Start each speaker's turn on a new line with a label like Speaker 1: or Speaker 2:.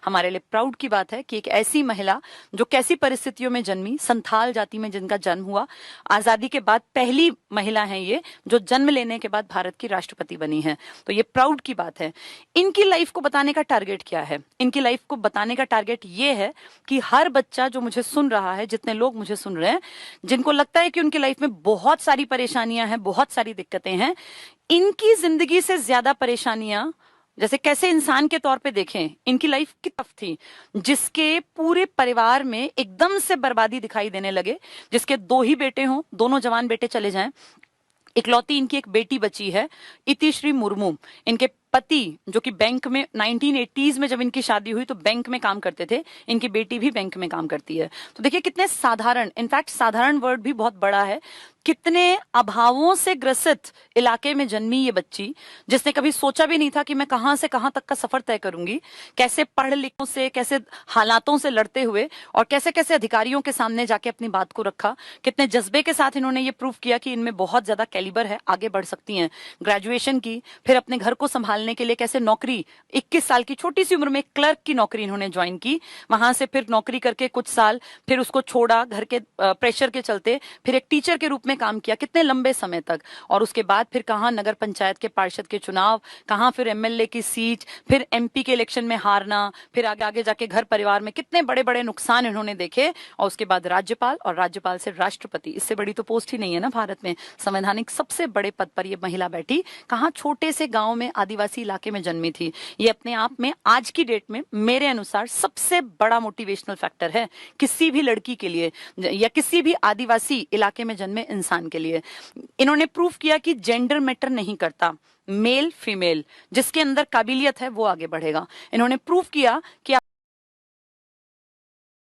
Speaker 1: हमारे लिए प्राउड की बात है कि एक ऐसी महिला जो कैसी परिस्थितियों में जन्मी, संथाल जाति में जिनका जन्म हुआ, आजादी के बाद पहली महिला है ये जो जन्म लेने के बाद भारत की राष्ट्रपति बनी है। तो ये प्राउड की बात है। इनकी लाइफ को बताने का टारगेट क्या है? इनकी लाइफ को बताने का टारगेट ये है कि हर बच्चा जो मुझे सुन रहा है, जितने लोग मुझे सुन रहे हैं, जिनको लगता है कि उनकी लाइफ में बहुत सारी परेशानियां हैं, बहुत सारी दिक्कतें हैं, इनकी जिंदगी से ज्यादा परेशानियां, जैसे कैसे इंसान के तौर पे देखें, इनकी लाइफ की टफ थी, जिसके पूरे परिवार में एकदम से बर्बादी दिखाई देने लगे, जिसके 2 ही बेटे हों, दोनों जवान बेटे चले जाएं, इकलौती इनकी एक बेटी बची है, इतिश्री मुर्मू। इनके पति जो कि बैंक में 1980s में जब इनकी शादी हुई तो बैंक में काम करते थे, इनकी बेटी भी बैंक में काम करती है। तो देखिए कितने साधारण, इनफैक्ट साधारण वर्ड भी बहुत बड़ा है, कितने अभावों से ग्रसित इलाके में जन्मी ये बच्ची, जिसने कभी सोचा भी नहीं था कि मैं कहां से कहां तक का सफर तय करूंगी, कैसे पढ़ लिखों से, कैसे हालातों से लड़ते हुए और कैसे कैसे अधिकारियों के सामने जाके अपनी बात को रखा, कितने जज्बे के साथ इन्होंने ये प्रूव किया कि इनमें बहुत ज्यादा कैलिबर है, आगे बढ़ सकती हैं। ग्रेजुएशन की, फिर अपने घर को संभालने के लिए कैसे नौकरी, 21 साल की छोटी सी उम्र में क्लर्क की नौकरी इन्होंने ज्वाइन की, वहां से फिर नौकरी करके कुछ साल फिर उसको छोड़ा घर के प्रेशर के चलते, फिर एक टीचर के रूप में काम किया कितने लंबे समय तक, और उसके बाद फिर कहां नगर पंचायत के पार्षद के चुनाव, कहां फिर एमएलए की सीट, फिर एमपी के इलेक्शन में हारना, फिर आगे आगे जाके घर परिवार में कितने बड़े बड़े नुकसान इन्होंने देखे, और उसके बाद राज्यपाल, और राज्यपाल से राष्ट्रपति। इससे बड़ी तो पोस्ट ही नहीं है ना भारत में, संवैधानिक सबसे बड़े पद पर यह महिला बैठी, कहां छोटे से गांव में आदिवासी इलाके में जन्मी थी। ये अपने आप में आज की डेट में मेरे अनुसार सबसे बड़ा मोटिवेशनल फैक्टर है किसी भी लड़की के लिए या किसी भी आदिवासी इलाके में जन्मे इंसान के लिए। इन्होंने प्रूव किया कि जेंडर मैटर नहीं करता, मेल फीमेल जिसके अंदर काबिलियत है वो आगे बढ़ेगा। इन्होंने प्रूव किया कि